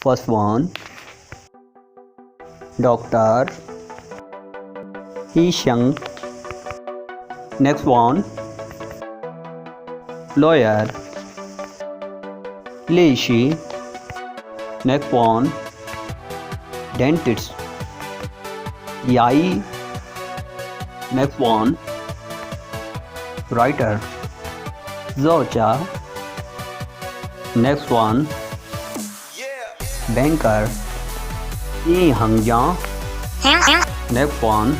First one, doctor. He Sheng. Next one, lawyer. Li Shi. Next one, dentist. Yai. Next one, writer. Zhou Cha. Next one, banker. Yi Hangjiang. Next one,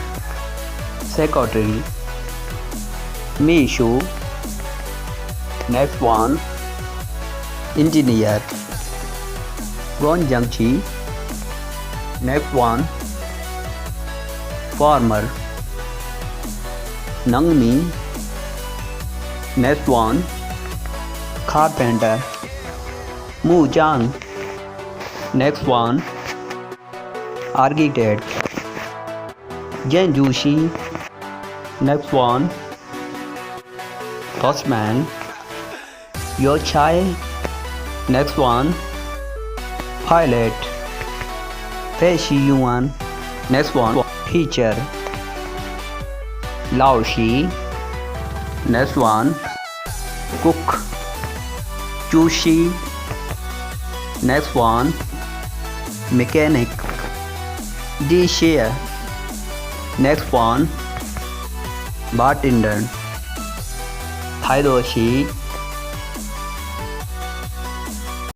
secretary. Mi Shu. Next one, engineer. Guan Jiangqi. Next one, farmer. Nang Mi. Next one, carpenter. Mu Zhang. Next one, architect. Zhen Juxi. Next one, postman. Yo Chai. Next one, pilot. Fei Shi Yuan. Next one, teacher. Lao Shi. Next one, cook. Chu Shi. Next one, mechanic. Di Xie. Next one, bartender. 台多西